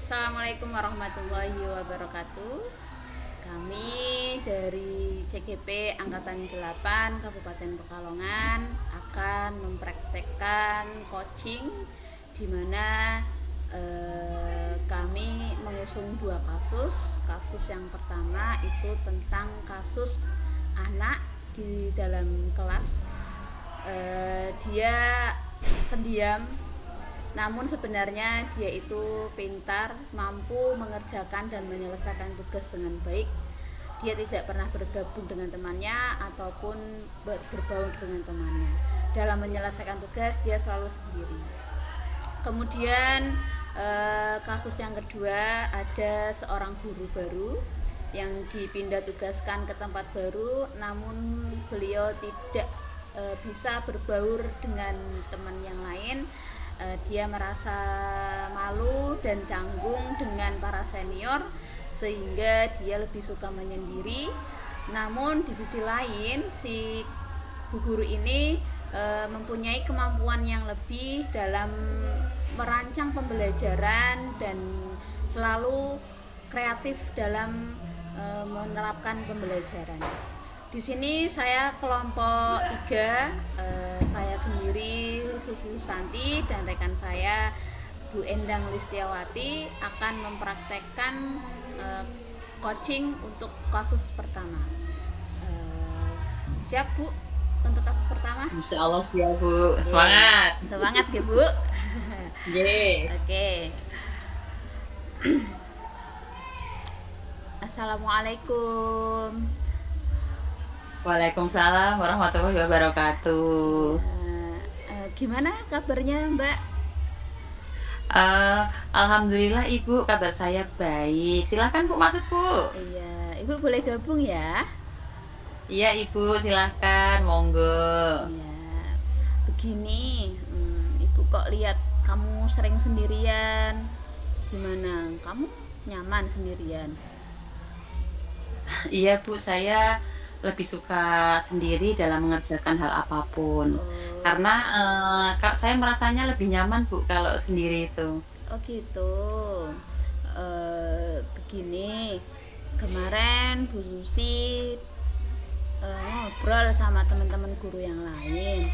Assalamualaikum warahmatullahi wabarakatuh. Kami dari CGP Angkatan 8 Kabupaten Pekalongan akan mempraktekkan coaching di mana kami mengusung dua kasus. Kasus yang pertama itu tentang kasus anak di dalam kelas. Dia pendiam, namun sebenarnya dia itu pintar, mampu mengerjakan dan menyelesaikan tugas dengan baik. Dia tidak pernah bergabung dengan temannya ataupun berbaur dengan temannya. Dalam menyelesaikan tugas dia selalu sendiri. Kemudian kasus yang kedua, ada seorang guru baru yang dipindah tugaskan ke tempat baru, namun beliau tidak bisa berbaur dengan teman yang lain. Dia merasa malu dan canggung dengan para senior sehingga dia lebih suka menyendiri. Namun di sisi lain si bu guru ini mempunyai kemampuan yang lebih dalam merancang pembelajaran dan selalu kreatif dalam menerapkan pembelajaran. Di sini saya kelompok 3, saya sendiri Susi Susanti dan rekan saya Bu Endang Listiawati akan mempraktekkan coaching untuk kasus pertama. Siap Bu untuk kasus pertama? Insya Allah siap Bu, semangat. Semangat ya Bu. Yeay. Oke. Assalamualaikum. Waalaikumsalam warahmatullahi wabarakatuh. Gimana kabarnya Mbak? Eh, Alhamdulillah Ibu, kabar saya baik. Silahkan Bu masuk Bu. Iya, Ibu boleh gabung ya. Iya Ibu, silahkan, monggo. Iya, begini, Ibu kok lihat kamu sering sendirian. Gimana? Kamu nyaman sendirian? Iya Bu, saya lebih suka sendiri dalam mengerjakan hal apapun. Oh, Karena saya merasanya lebih nyaman Bu kalau sendiri itu. oh gitu. Begini, kemarin Bu Susi ngobrol sama teman-teman guru yang lain.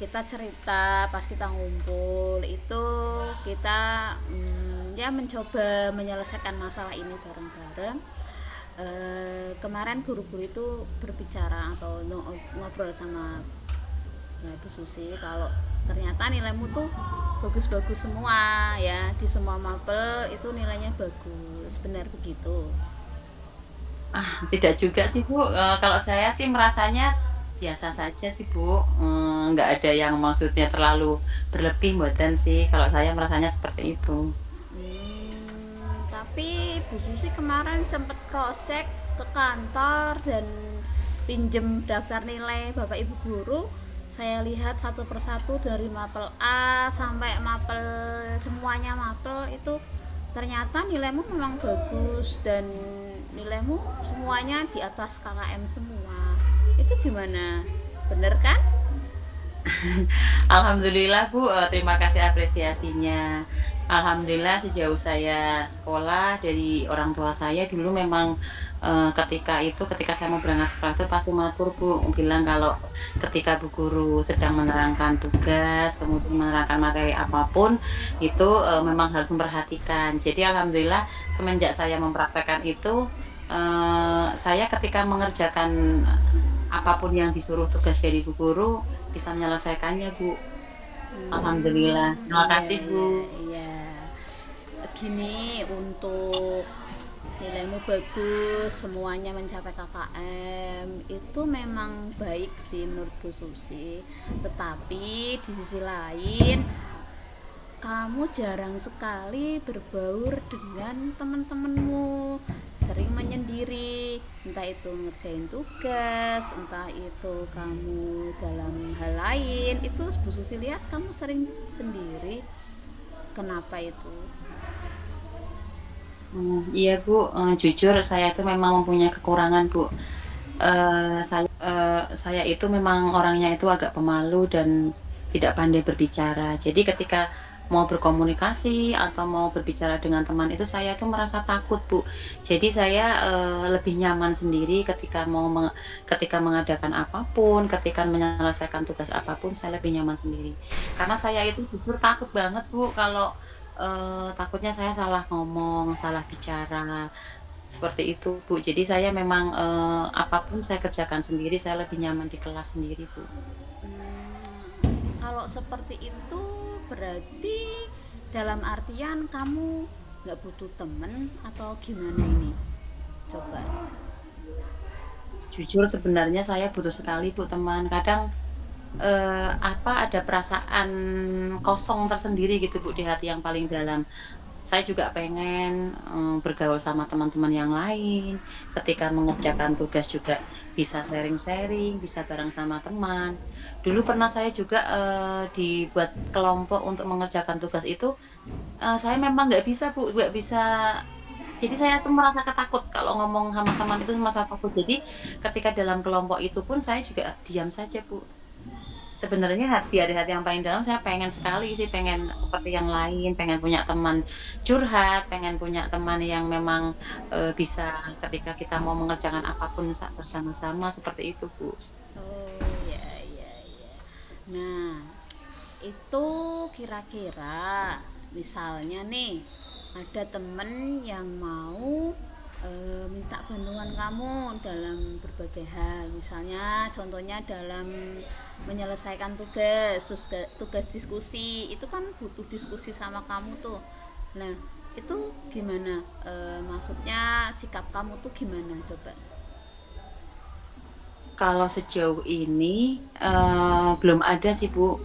Kita cerita pas kita ngumpul itu kita ya mencoba menyelesaikan masalah ini bareng-bareng. Kemarin guru-guru itu berbicara atau ngobrol sama Bu Susi kalau ternyata nilaimu tuh bagus-bagus semua ya, di semua mapel itu nilainya bagus. Benar begitu? Tidak juga sih Bu. Kalau saya sih merasanya biasa saja sih Bu. Nggak ada yang maksudnya terlalu berlebih buatan sih. Kalau saya merasanya seperti itu. Tapi Bu Susi kemarin sempat cross check ke kantor dan pinjem daftar nilai Bapak Ibu guru. Saya lihat satu persatu dari mapel A sampai mapel semuanya mapel itu ternyata nilaimu memang bagus dan nilaimu semuanya di atas KKM semua. Itu gimana? Bener kan? Alhamdulillah Bu, terima kasih apresiasinya. Alhamdulillah sejauh saya sekolah dari orang tua saya dulu memang ketika saya mau berangkat sekolah itu pasti matur Bu, bilang kalau ketika Bu Guru sedang menerangkan tugas, kemudian menerangkan materi apapun itu memang harus memperhatikan. Jadi alhamdulillah semenjak saya mempraktekkan itu saya ketika mengerjakan apapun yang disuruh tugas dari Bu Guru bisa menyelesaikannya Bu. Alhamdulillah. Terima Iya, kasih iya, Bu. iya. Gini, untuk nilaimu bagus, semuanya mencapai KKM, itu memang baik sih menurut Bu Susi. Tetapi di sisi lain, kamu jarang sekali berbaur dengan teman-temanmu, sering menyendiri, entah itu ngerjain tugas, entah itu kamu dalam hal lain. Itu Bu Susi lihat kamu sering sendiri. Kenapa itu? Iya Bu, jujur saya itu memang mempunyai kekurangan Bu. Saya itu memang orangnya itu agak pemalu dan tidak pandai berbicara. Jadi ketika mau berkomunikasi atau mau berbicara dengan teman itu saya tuh merasa takut, Bu. Jadi saya, lebih nyaman sendiri ketika mengadakan apapun, ketika menyelesaikan tugas apapun, saya lebih nyaman sendiri. Karena saya itu jujur takut banget, Bu, kalau, takutnya saya salah ngomong, salah bicara, seperti itu, Bu. Jadi saya memang, apa saya kerjakan sendiri, saya lebih nyaman di kelas sendiri, Bu. Kalau seperti itu berarti dalam artian kamu nggak butuh temen atau gimana ini? Coba. Jujur sebenarnya saya butuh sekali, Bu, teman. Kadang, ada perasaan kosong tersendiri gitu, Bu, di hati yang paling dalam. Saya juga pengen, bergaul sama teman-teman yang lain, ketika mengerjakan tugas juga bisa sharing-sharing, bisa bareng sama teman. Dulu pernah saya juga, dibuat kelompok untuk mengerjakan tugas itu, saya memang nggak bisa, Bu, nggak bisa jadi saya tuh merasa ketakut kalau ngomong sama teman itu merasa takut. Jadi ketika dalam kelompok itu pun saya juga diam saja, Bu. Sebenarnya di hati yang paling dalam saya pengen sekali sih, pengen seperti yang lain, pengen punya teman curhat, pengen punya teman yang memang, bisa ketika kita mau mengerjakan apapun bersama-sama seperti itu, Bu. Oh, ya ya ya. Nah, itu kira-kira misalnya nih ada temen yang mau minta bantuan kamu dalam berbagai hal, misalnya contohnya dalam menyelesaikan tugas diskusi, itu kan butuh diskusi sama kamu tuh. Nah, itu gimana? Maksudnya sikap kamu tuh gimana coba? Kalau sejauh ini, belum ada sih, Bu.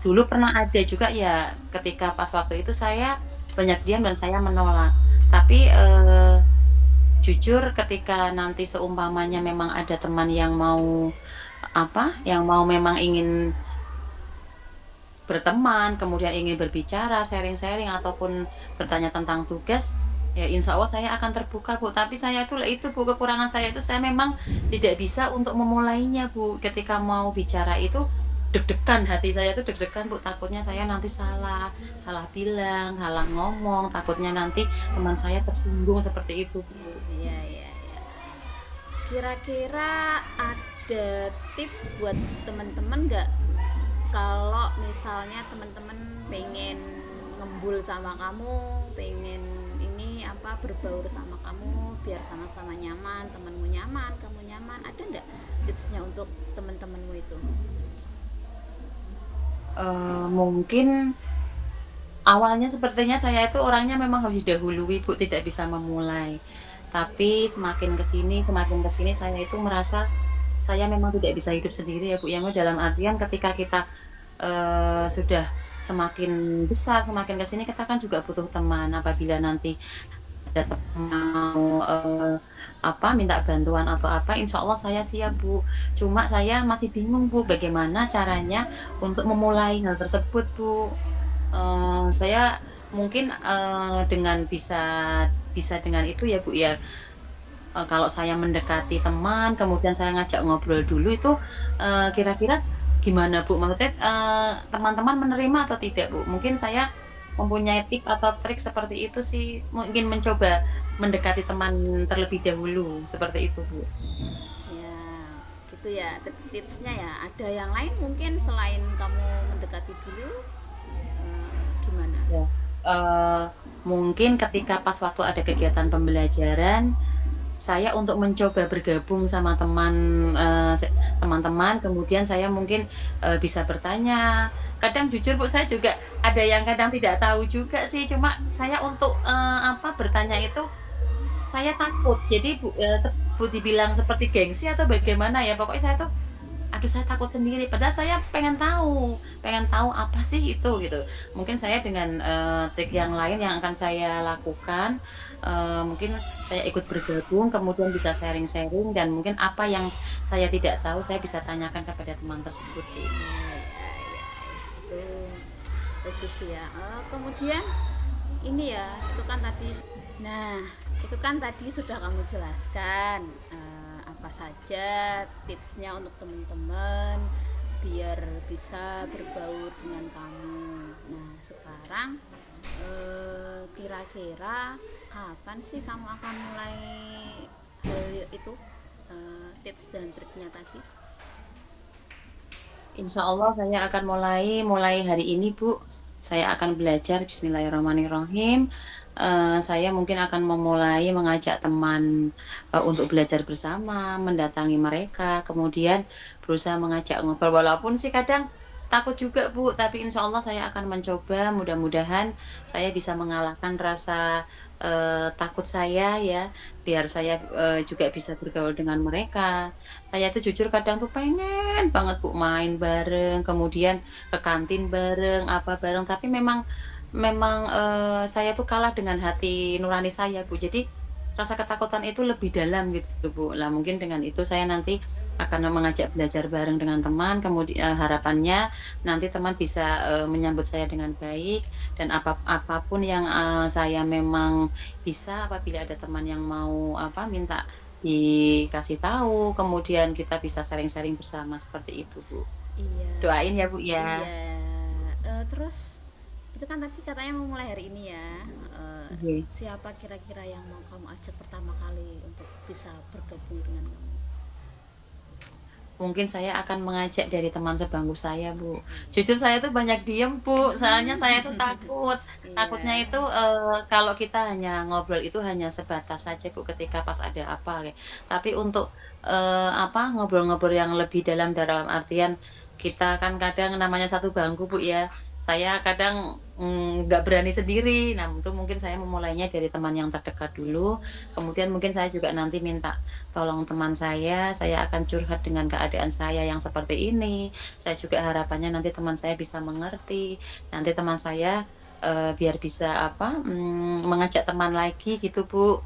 Dulu pernah ada juga ya, ketika pas waktu itu saya banyak diam dan saya menolak. Tapi, jujur ketika nanti seumpamanya memang ada teman yang mau, yang mau memang ingin berteman, kemudian ingin berbicara, sharing-sharing ataupun bertanya tentang tugas, ya insya Allah saya akan terbuka, Bu. Tapi saya itu Bu, kekurangan saya itu saya memang tidak bisa untuk memulainya, Bu. Ketika mau bicara itu deg-degan, hati saya itu deg-degan, Bu. Takutnya saya nanti salah, salah bilang, salah ngomong, takutnya nanti teman saya tersinggung seperti itu, Bu. Iya iya iya. Kira-kira ada tips buat teman-teman nggak, kalau misalnya teman-teman pengen ngembul sama kamu, pengen ini apa berbaur sama kamu biar sama-sama nyaman, temanmu nyaman, kamu nyaman, ada nggak tipsnya untuk teman-temanmu itu? Mungkin awalnya sepertinya saya itu orangnya memang harus didahului, Bu, tidak bisa memulai. Tapi semakin ke sini saya itu merasa saya memang tidak bisa hidup sendiri ya, Bu, ya. Dalam artian ketika kita, sudah semakin besar, semakin ke sini kita kan juga butuh teman. Apabila nanti ada teman mau, minta bantuan atau apa, insya Allah saya siap, Bu. Cuma saya masih bingung, Bu, bagaimana caranya untuk memulai hal tersebut, Bu. Saya mungkin, dengan bisa dengan itu ya, Bu, ya, kalau saya mendekati teman, kemudian saya ngajak ngobrol dulu itu, kira-kira gimana, Bu? Maksudnya, teman-teman menerima atau tidak, Bu? Mungkin saya mempunyai tip atau trik seperti itu sih, mungkin mencoba mendekati teman terlebih dahulu, seperti itu, Bu. Ya, gitu ya tipsnya ya. Ada yang lain mungkin selain kamu mendekati dulu, gimana? Ya, eee, mungkin ketika pas waktu ada kegiatan pembelajaran, saya untuk mencoba bergabung sama teman-teman, kemudian saya mungkin, bisa bertanya. Kadang jujur, Bu, saya juga ada yang kadang tidak tahu juga sih, cuma saya untuk, bertanya itu saya takut. Jadi dibilang seperti gengsi atau bagaimana ya, pokoknya saya tuh aduh saya takut sendiri, padahal saya pengen tahu apa sih itu gitu. Mungkin saya dengan, trik yang lain yang akan saya lakukan, mungkin saya ikut bergabung, kemudian bisa sharing-sharing dan mungkin apa yang saya tidak tahu saya bisa tanyakan kepada teman tersebut, Bu. Ya, ya, ya, itu bagus ya. Kemudian ini ya, itu kan tadi sudah kamu jelaskan apa saja tipsnya untuk teman-teman biar bisa berbaur dengan kamu. Nah, sekarang kira-kira kapan sih kamu akan mulai hal itu, tips dan triknya tadi? Insya Allah saya akan mulai hari ini, Bu. Saya akan belajar Bismillahirrahmanirrahim. Saya mungkin akan memulai mengajak teman untuk belajar bersama, mendatangi mereka, kemudian berusaha mengajak ngobrol. Walaupun sih kadang takut juga, Bu, tapi insya Allah saya akan mencoba. Mudah-mudahan saya bisa mengalahkan rasa takut saya ya, biar saya juga bisa bergaul dengan mereka. Saya tuh jujur kadang tuh pengen banget Bu main bareng, kemudian ke kantin bareng, apa bareng, tapi memang memang saya tuh kalah dengan hati nurani saya Bu. Jadi rasa ketakutan itu lebih dalam gitu Bu. Lah mungkin dengan itu saya nanti akan mengajak belajar bareng dengan teman, kemudian harapannya nanti teman bisa menyambut saya dengan baik dan apapun yang saya memang bisa apabila ada teman yang mau apa minta dikasih tahu, kemudian kita bisa sharing-sharing bersama seperti itu, Bu. Iya, Doain ya, Bu, ya. iya. Terus itu kan tadi katanya mau mulai hari ini ya. Oke. Siapa kira-kira yang mau kamu ajak pertama kali untuk bisa bergabung dengan kamu? Mungkin saya akan mengajak dari teman sebangku saya, Bu. Jujur saya tuh banyak diem, Bu. Soalnya saya tuh takut. Takutnya Iya, itu kalau kita hanya ngobrol itu hanya sebatas saja, Bu, ketika pas ada apa kayak. Tapi untuk apa ngobrol-ngobrol yang lebih dalam artian kita kan kadang namanya satu bangku, Bu, ya. Saya kadang nggak berani sendiri. Nah, itu mungkin saya memulainya dari teman yang terdekat dulu. Kemudian mungkin saya juga nanti minta tolong teman saya akan curhat dengan keadaan saya yang seperti ini. Saya juga harapannya nanti teman saya bisa mengerti. Nanti teman saya biar bisa apa mengajak teman lagi gitu Bu.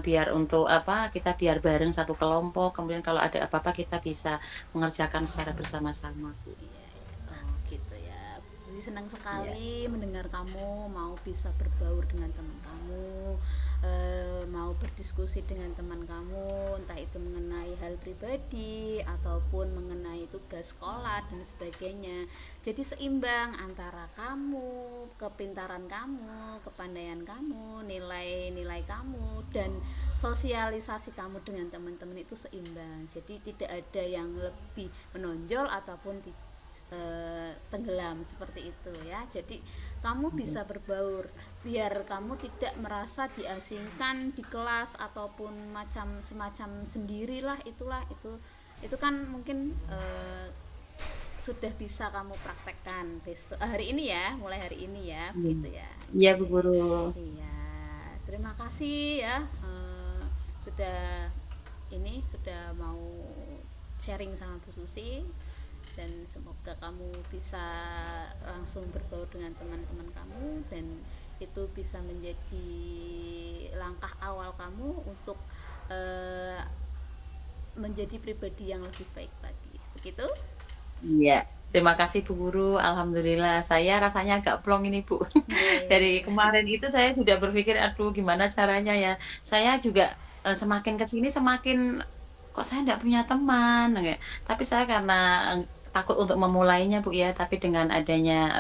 Biar untuk apa kita biar bareng satu kelompok. Kemudian kalau ada apa-apa kita bisa mengerjakan secara bersama-sama Bu. iya, iya. Oh gitu ya. Jadi senang Iya. sekali mendengar kamu mau bisa berbaur dengan teman kamu, mau berdiskusi dengan teman kamu, entah itu mengenai hal pribadi ataupun mengenai tugas sekolah dan sebagainya. Jadi seimbang antara kamu, kepintaran kamu, kepandaian kamu, nilai-nilai kamu dan sosialisasi kamu dengan teman-teman itu seimbang. Jadi tidak ada yang lebih menonjol ataupun tenggelam seperti itu ya. Jadi kamu bisa berbaur biar kamu tidak merasa diasingkan di kelas ataupun macam semacam sendirilah, itu kan mungkin sudah bisa kamu praktekkan besok hari ini ya, mulai hari ini ya, Iya, begitu ya. iya Bu Oke. Guru. Iya, terima kasih ya, sudah sudah mau sharing sama Bu Susi, dan semoga kamu bisa langsung berbaur dengan teman-teman kamu dan itu bisa menjadi langkah awal kamu untuk eh, menjadi pribadi yang lebih baik lagi. Begitu? Iya, terima kasih Bu Guru. Alhamdulillah, saya rasanya agak plong ini Bu. Iya, iya, Dari iya. kemarin itu saya sudah berpikir, aduh gimana caranya ya. Saya juga semakin ke sini semakin kok saya nggak punya teman. Kayak. Tapi saya karena takut untuk memulainya Bu ya. Tapi dengan adanya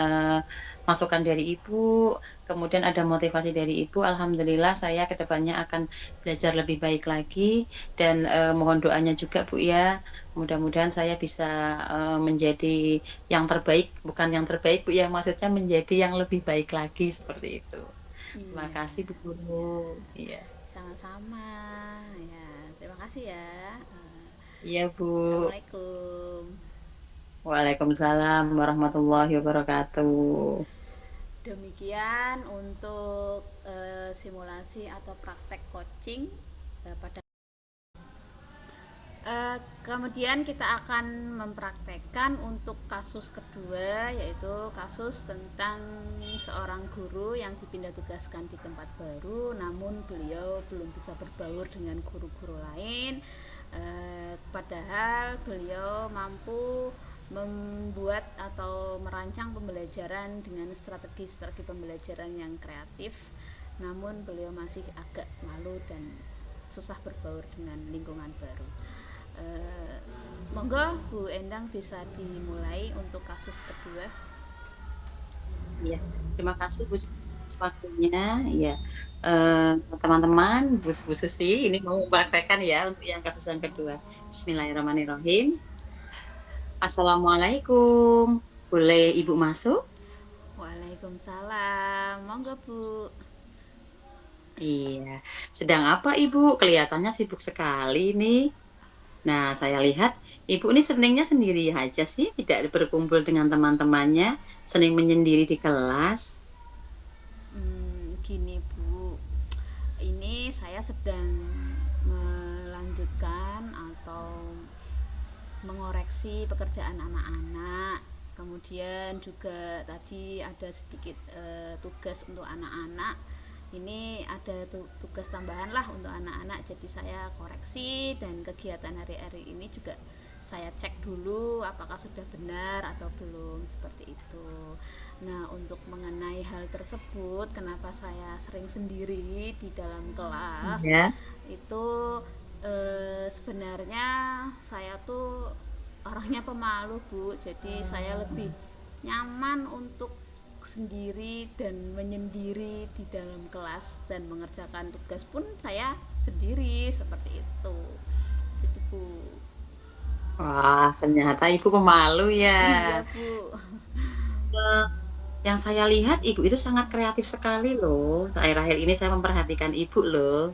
masukan dari Ibu, kemudian ada motivasi dari Ibu, Alhamdulillah saya kedepannya akan belajar lebih baik lagi dan mohon doanya juga Bu ya. Mudah-mudahan saya bisa menjadi yang terbaik, bukan yang terbaik Bu ya, maksudnya menjadi yang lebih baik lagi seperti itu. Terima Iya, kasih Bu Guru. iya. Iya. Sama-sama. Ya, terima kasih ya. Iya Bu. Assalamualaikum. Waalaikumsalam warahmatullahi wabarakatuh. Demikian untuk simulasi atau praktek coaching pada kemudian kita akan mempraktekkan untuk kasus kedua, yaitu kasus tentang seorang guru yang dipindah tugaskan di tempat baru namun beliau belum bisa berbaur dengan guru-guru lain, padahal beliau mampu membuat atau merancang pembelajaran dengan strategi-strategi pembelajaran yang kreatif, namun beliau masih agak malu dan susah berbaur dengan lingkungan baru. eh, Monggo Bu Endang bisa dimulai untuk kasus kedua. Iya, terima kasih Bu Susi atas waktunya. Iya, teman-teman, Bu Susi ini mau mempraktekkan ya untuk yang kasus yang kedua. Bismillahirrahmanirrahim. Assalamualaikum. Boleh Ibu masuk? Waalaikumsalam. Monggo, Bu. Iya. Sedang apa Ibu? Kelihatannya sibuk sekali nih. Nah, saya lihat Ibu ini senengnya sendiri aja sih, tidak berkumpul dengan teman-temannya, sering menyendiri di kelas. Gini, Bu. Ini saya sedang melanjutkan atau mengoreksi pekerjaan anak-anak. Kemudian juga tadi ada sedikit tugas untuk anak-anak. Ini ada tugas tambahan lah untuk anak-anak. Jadi saya koreksi, dan kegiatan hari-hari ini juga saya cek dulu apakah sudah benar atau belum, seperti itu. Nah, untuk mengenai hal tersebut, kenapa saya sering sendiri di dalam kelas, Ya. itu sebenarnya saya tuh orangnya pemalu, Bu. Jadi saya lebih nyaman untuk sendiri dan menyendiri di dalam kelas, dan mengerjakan tugas pun saya sendiri, seperti itu. Itu, Bu. Wah, ternyata Ibu pemalu ya. Iya, Bu. Eh, Yang saya lihat Ibu itu sangat kreatif sekali loh. Akhir-akhir ini saya memperhatikan Ibu loh.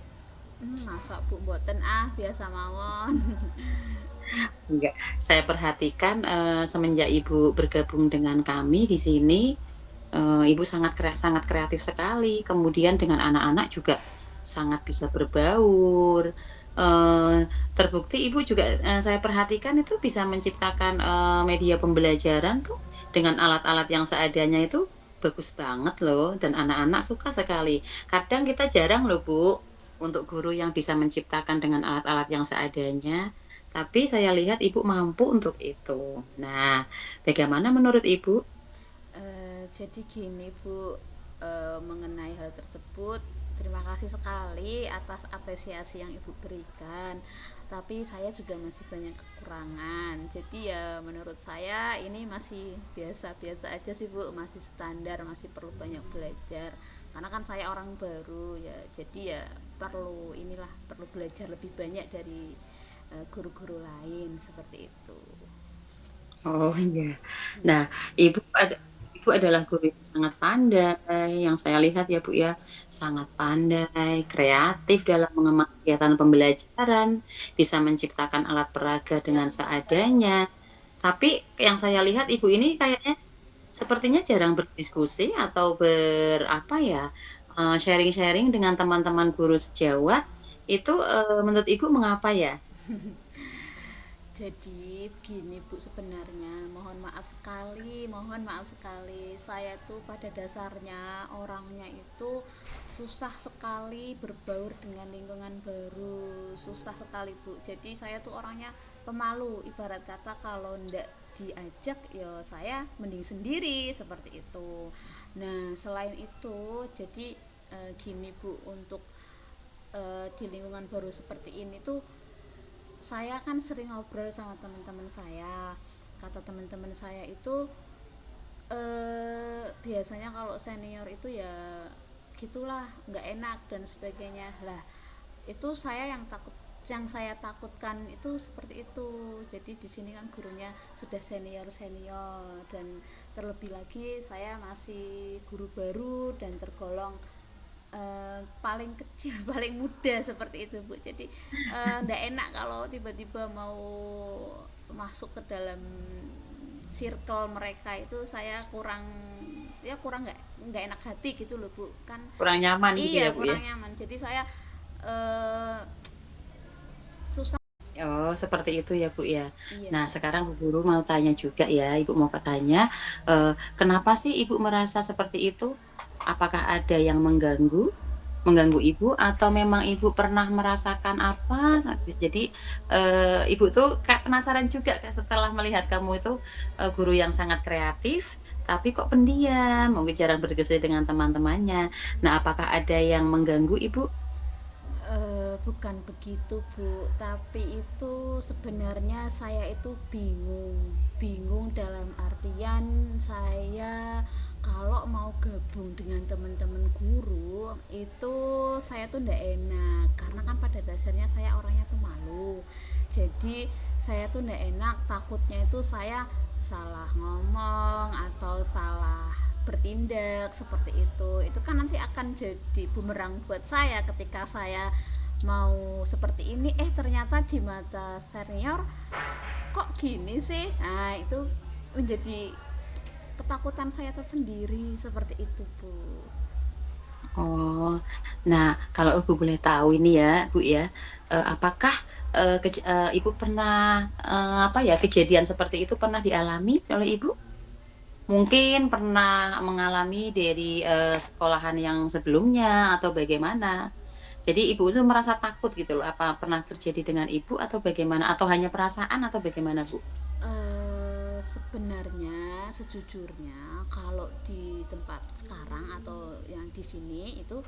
Masa Bu mboten, biasa mawon. Enggak, saya perhatikan semenjak Ibu bergabung dengan kami di sini, Ibu sangat kreatif sekali. Kemudian dengan anak-anak juga sangat bisa berbaur. Eh, Terbukti Ibu juga saya perhatikan itu bisa menciptakan media pembelajaran tuh dengan alat-alat yang seadanya itu bagus banget loh, dan anak-anak suka sekali. Kadang kita jarang loh Bu untuk guru yang bisa menciptakan dengan alat-alat yang seadanya. Tapi saya lihat Ibu mampu untuk itu. Nah, bagaimana menurut Ibu? Jadi gini, Bu, mengenai hal tersebut, terima kasih sekali atas apresiasi yang Ibu berikan. Tapi saya juga masih banyak kekurangan. Jadi ya menurut saya ini masih biasa-biasa aja sih, Bu, masih standar, masih perlu banyak belajar. Karena kan saya orang baru ya, jadi ya perlu belajar lebih banyak dari guru-guru lain, seperti itu. Oh iya. Nah, Iya. Ibu ada Ibu adalah guru yang sangat pandai, yang saya lihat ya Bu ya, sangat pandai, kreatif dalam mengemban kegiatan pembelajaran, bisa menciptakan alat peraga dengan seadanya. Tapi yang saya lihat Ibu ini kayaknya sepertinya jarang berdiskusi atau berapa ya, sharing-sharing dengan teman-teman guru sejawat. Itu menurut Ibu mengapa ya? Jadi gini, Bu, sebenarnya mohon maaf sekali, saya tuh pada dasarnya orangnya itu susah sekali berbaur dengan lingkungan baru, susah sekali, Bu. Jadi saya tuh orangnya pemalu, ibarat kata kalau ndak diajak ya saya mending sendiri, seperti itu. Nah, selain itu, jadi gini, Bu, untuk di lingkungan baru seperti ini tuh saya kan sering ngobrol sama teman-teman saya. Kata teman-teman saya itu biasanya kalau senior itu ya gitulah, nggak enak dan sebagainya lah. Itu yang saya takutkan itu seperti itu. Jadi di sini kan gurunya sudah senior senior, dan terlebih lagi saya masih guru baru dan tergolong paling kecil paling muda, seperti itu, Bu. Jadi ndak enak kalau tiba-tiba mau masuk ke dalam circle mereka, itu saya kurang nggak enak hati gitu loh, Bu. Kan Kurang nyaman gitu ya iya, Bu ya? kurang nyaman. Jadi saya eh, susah. Oh, seperti itu ya, Bu ya. Iya, Nah, Bu. sekarang Bu Guru mau tanya juga ya, Ibu mau tanya, kenapa sih Ibu merasa seperti itu? Apakah ada yang mengganggu Ibu, atau memang Ibu pernah merasakan apa? Jadi, Ibu tuh kayak penasaran juga Kak, setelah melihat kamu itu guru yang sangat kreatif, tapi kok pendiam, mungkin jarang berdiskusi dengan teman-temannya. Nah, apakah ada yang mengganggu Ibu? Bukan begitu, Bu, tapi itu sebenarnya saya itu bingung dalam artian saya kalau mau gabung dengan teman-teman guru itu saya tuh ndak enak karena kan pada dasarnya saya orangnya pemalu. Jadi saya tuh ndak enak, takutnya itu saya salah ngomong atau salah bertindak seperti itu kan nanti akan jadi bumerang buat saya ketika saya mau seperti ini, ternyata di mata senior kok gini sih. Nah itu menjadi ketakutan saya tersendiri seperti itu, Bu. Oh, nah kalau Ibu boleh tahu ini ya, Bu ya, apakah Ibu pernah apa ya kejadian seperti itu pernah dialami oleh Ibu? Mungkin pernah mengalami dari sekolahan yang sebelumnya atau bagaimana? Jadi Ibu itu merasa takut gitu loh. Apa pernah terjadi dengan Ibu atau bagaimana? Atau hanya perasaan atau bagaimana, Bu? Sebenarnya sejujurnya kalau di tempat sekarang atau yang di sini itu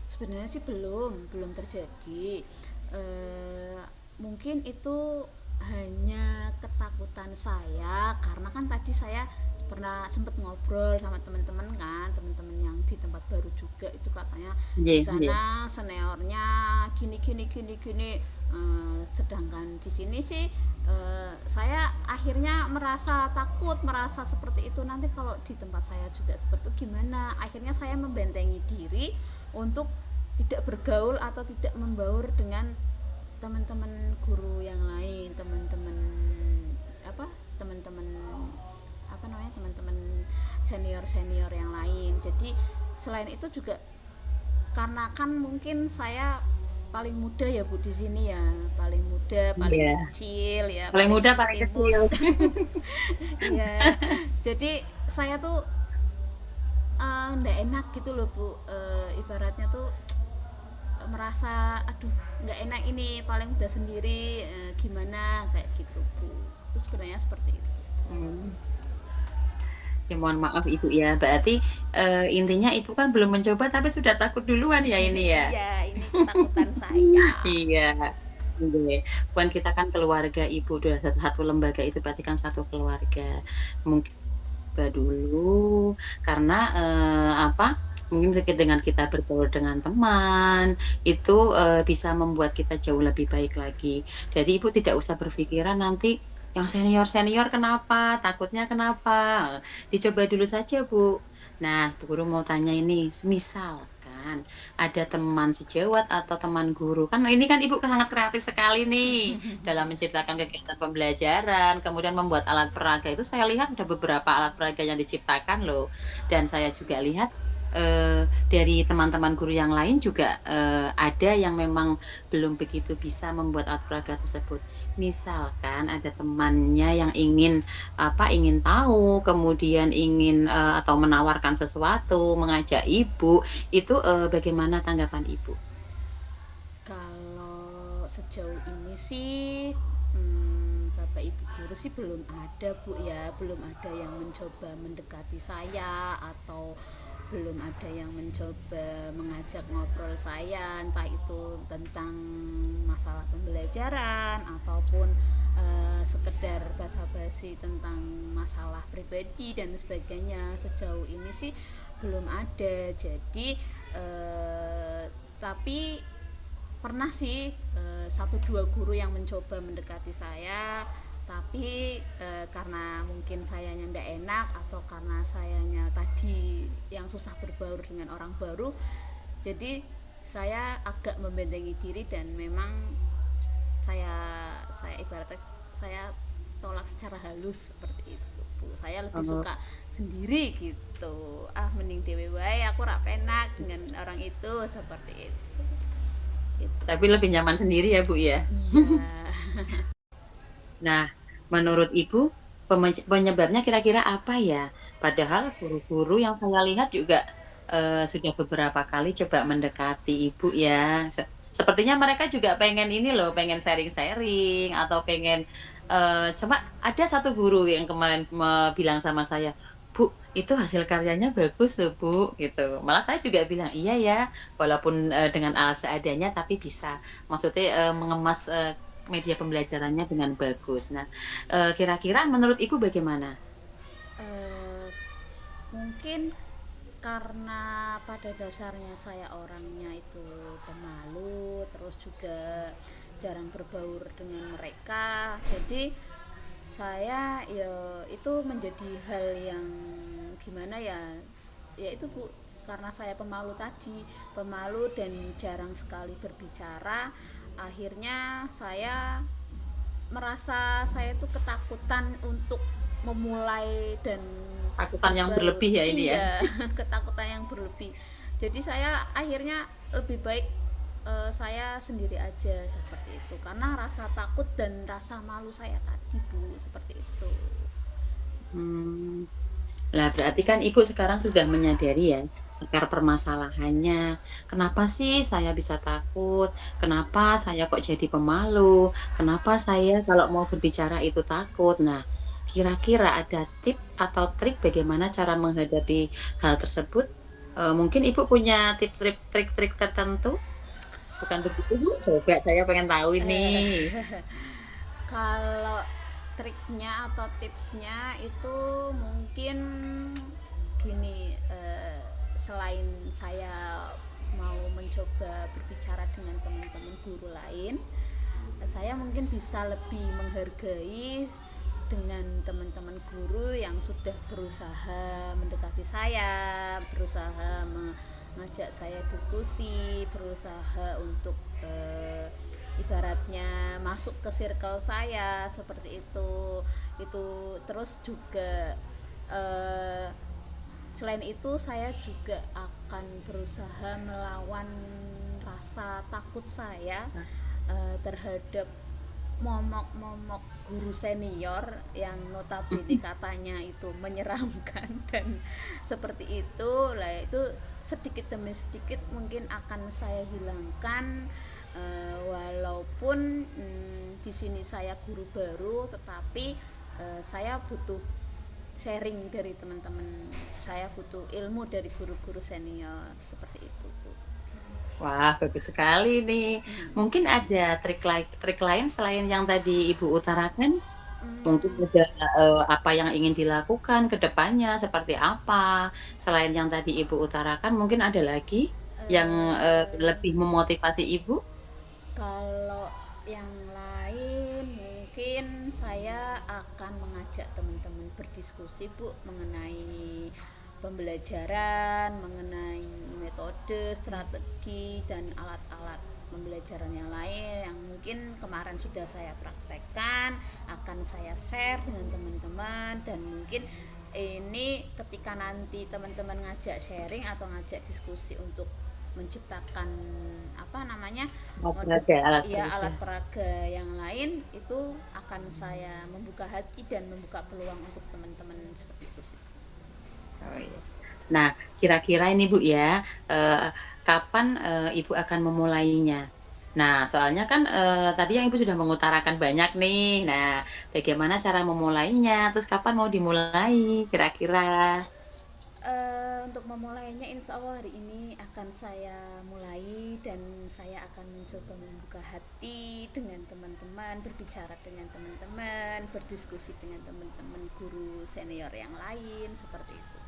sebenarnya sih belum terjadi. eh, Mungkin itu hanya ketakutan saya karena kan tadi saya pernah sempet ngobrol sama teman-teman kan, teman-teman yang di tempat baru juga itu katanya di Iya, iya. sana seniornya gini gini gini gini. Sedangkan di sini sih saya akhirnya merasa takut, merasa seperti itu, nanti kalau di tempat saya juga seperti itu gimana. Akhirnya saya membentengi diri untuk tidak bergaul atau tidak membaur dengan teman-teman guru yang lain, teman-teman apa teman-teman apa namanya, teman-teman senior senior yang lain. Jadi selain itu juga karena kan mungkin saya paling muda ya Bu di sini ya, paling muda, paling Iya. kecil ya, Paling paling muda, paling imut. kecil. Ya jadi saya tuh ndak enak gitu loh Bu. Ibaratnya tuh merasa aduh nggak enak ini, paling udah sendiri, gimana kayak gitu Bu. Itu sebenarnya seperti itu. Hmm. Ya mohon maaf Ibu ya. Berarti intinya Ibu kan belum mencoba tapi sudah takut duluan ya ini ya. Iya, ini ketakutan saya. Iya. Iya. Bukan kita kan keluarga Ibu udah satu lembaga itu berarti kan satu keluarga. Mungkin coba dulu karena apa? Mungkin dengan kita bergaul dengan teman itu bisa membuat kita jauh lebih baik lagi. Jadi Ibu tidak usah berpikiran nanti yang senior-senior kenapa, takutnya kenapa. Dicoba dulu saja, Bu. Nah, Bu Guru mau tanya ini, misalkan ada teman sejawat atau teman guru, kan ini kan Ibu sangat kreatif sekali nih dalam menciptakan kegiatan pembelajaran, kemudian membuat alat peraga itu saya lihat sudah beberapa alat peraga yang diciptakan loh, dan saya juga lihat dari teman-teman guru yang lain juga ada yang memang belum begitu bisa membuat alat peraga tersebut. Misalkan ada temannya yang ingin apa ingin tahu, kemudian ingin atau menawarkan sesuatu, mengajak ibu, itu bagaimana tanggapan ibu? Kalau sejauh ini sih Bapak Ibu guru sih belum ada Bu ya, belum ada yang mencoba mendekati saya atau belum ada yang mencoba mengajak ngobrol saya, entah itu tentang masalah pembelajaran ataupun sekedar basa-basi tentang masalah pribadi dan sebagainya. Sejauh ini sih belum ada. Jadi tapi pernah sih satu dua guru yang mencoba mendekati saya, tapi karena mungkin sayanya ndak enak atau karena sayanya tadi yang susah berbaur dengan orang baru, jadi saya agak membentengi diri dan memang saya ibaratnya saya tolak secara halus seperti itu Bu. Saya lebih Oh, suka sendiri gitu, mending dewe wae, aku rak penak dengan orang itu seperti itu gitu. tapi lebih nyaman sendiri ya Bu ya. Iya. Nah, menurut Ibu, penyebabnya kira-kira apa ya? Padahal guru-guru yang saya lihat juga sudah beberapa kali coba mendekati Ibu ya. Sepertinya mereka juga pengen ini loh, pengen sharing-sharing atau pengen cuma ada satu guru yang kemarin bilang sama saya, Bu, itu hasil karyanya bagus loh, Bu, gitu. Malah saya juga bilang, iya ya, walaupun dengan alat seadanya tapi bisa. Maksudnya mengemas media pembelajarannya dengan bagus. Nah, kira-kira menurut Ibu bagaimana? Eh, Mungkin karena pada dasarnya saya orangnya itu pemalu, terus juga jarang berbaur dengan mereka. Jadi saya ya itu menjadi hal yang gimana ya, ya itu Bu, karena saya pemalu tadi, pemalu dan jarang sekali berbicara, akhirnya saya merasa saya itu ketakutan untuk memulai dan Takutan yang berbaur. berlebih ya ini ya. Iya, ketakutan yang berlebih. Jadi saya akhirnya lebih baik saya sendiri aja seperti itu, karena rasa takut dan rasa malu saya tadi Bu, seperti itu. Hmm. Lah berarti kan Ibu sekarang sudah menyadari ya akar permasalahannya. Kenapa sih saya bisa takut? Kenapa saya kok jadi pemalu? Kenapa saya kalau mau berbicara itu takut? Nah, kira-kira ada tip atau trik bagaimana cara menghadapi hal tersebut? Mungkin Ibu punya trik-trik tertentu? Bukan begitu, Bu? Coba saya pengen tahu ini. Kalau triknya atau tipsnya itu mungkin gini, selain saya mau mencoba berbicara dengan teman-teman guru lain, saya mungkin bisa lebih menghargai dengan teman-teman guru yang sudah berusaha mendekati saya, berusaha mengajak saya diskusi, berusaha untuk ibaratnya masuk ke circle saya seperti itu. Terus juga eh, selain itu saya juga akan berusaha melawan rasa takut saya terhadap momok-momok guru senior yang notabene katanya itu menyeramkan dan seperti itu lah. Itu sedikit demi sedikit mungkin akan saya hilangkan, walaupun di sini saya guru baru, tetapi saya butuh sharing dari teman-teman, saya butuh ilmu dari guru-guru senior seperti itu Bu. Wah, bagus sekali nih. Mungkin ada trik lain selain yang tadi Ibu utarakan? Mungkin Hmm, ada apa yang ingin dilakukan ke depannya seperti apa? Selain yang tadi Ibu utarakan, mungkin ada lagi yang eh, lebih memotivasi Ibu? Kalau yang lain mungkin saya akan mengajak teman-teman berdiskusi Bu mengenai pembelajaran, mengenai metode, strategi dan alat-alat pembelajaran yang lain yang mungkin kemarin sudah saya praktekkan, akan saya share dengan teman-teman. Dan mungkin ini ketika nanti teman-teman ngajak sharing atau ngajak diskusi untuk menciptakan apa namanya, Alat peraga, alat ya peraga. alat peraga yang lain, itu akan saya membuka hati dan membuka peluang untuk teman-teman seperti itu sih. Oh, iya. Nah, kira-kira ini Bu ya, kapan Ibu akan memulainya? Nah, soalnya kan tadi yang Ibu sudah mengutarakan banyak nih. Nah, bagaimana cara memulainya? Terus kapan mau dimulai? Kira-kira. Untuk memulainya insya Allah hari ini akan saya mulai, dan saya akan mencoba membuka hati dengan teman-teman, berbicara dengan teman-teman, berdiskusi dengan teman-teman guru senior yang lain seperti itu.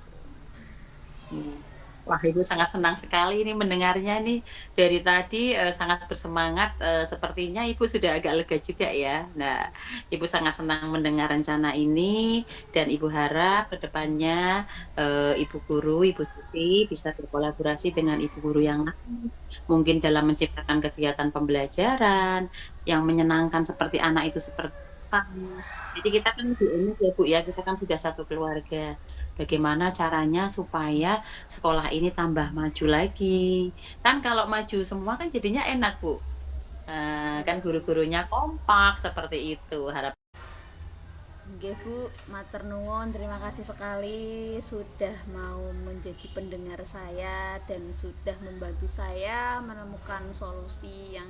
Hmm. Wah, Ibu sangat senang sekali ini mendengarnya nih. Dari tadi sangat bersemangat. Sepertinya Ibu sudah agak lega juga ya. Nah, Ibu sangat senang mendengar rencana ini dan Ibu harap ke depannya Ibu guru, Ibu Susi bisa berkolaborasi dengan Ibu guru yang lain. Mungkin dalam menciptakan kegiatan pembelajaran yang menyenangkan seperti anak itu seperti apa. Jadi kita kan lebih enak ya Bu ya, kita kan sudah satu keluarga. Bagaimana caranya supaya sekolah ini tambah maju lagi. Kan kalau maju semua kan jadinya enak, Bu. Kan Ya Bu. guru-gurunya kompak seperti itu. Harap Nggih Bu, matur nuwun, terima kasih sekali sudah mau menjadi pendengar saya dan sudah membantu saya menemukan solusi yang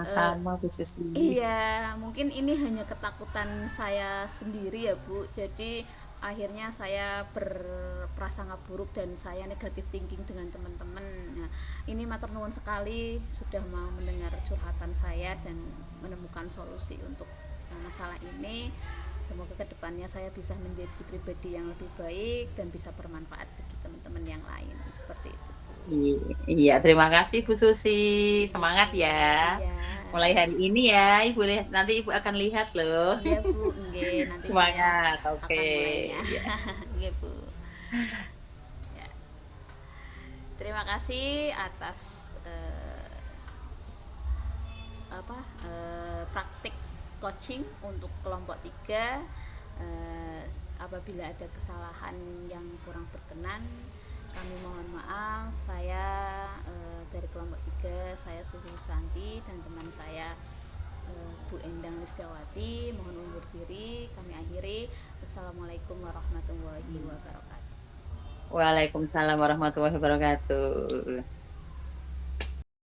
eh, sama-sama Bu Susi. iya, mungkin ini hanya ketakutan saya sendiri ya Bu. Jadi akhirnya saya berprasangka buruk dan saya negatif thinking dengan teman-teman. Nah, ini matur nuwun sekali sudah mau mendengar curhatan saya dan menemukan solusi untuk masalah ini. Semoga kedepannya saya bisa menjadi pribadi yang lebih baik dan bisa bermanfaat bagi teman-teman yang lain seperti itu, Bu. Iya, terima kasih Bu Susi. Iya, Semangat ya. iya, Mulai hari ini ya, nanti Ibu akan lihat loh. iya Bu, nggih, nanti saya Semangat. Oke. akan mulainya. Ya. Nggih Bu. Ya. Terima kasih atas praktik coaching untuk kelompok 3. Apabila ada kesalahan yang kurang berkenan, kami mohon maaf. Saya dari kelompok 3, saya Susi Susanti dan teman saya Bu Endang Listiawati mohon undur diri. Kami akhiri. Wassalamualaikum warahmatullahi wabarakatuh. Waalaikumsalam warahmatullahi wabarakatuh.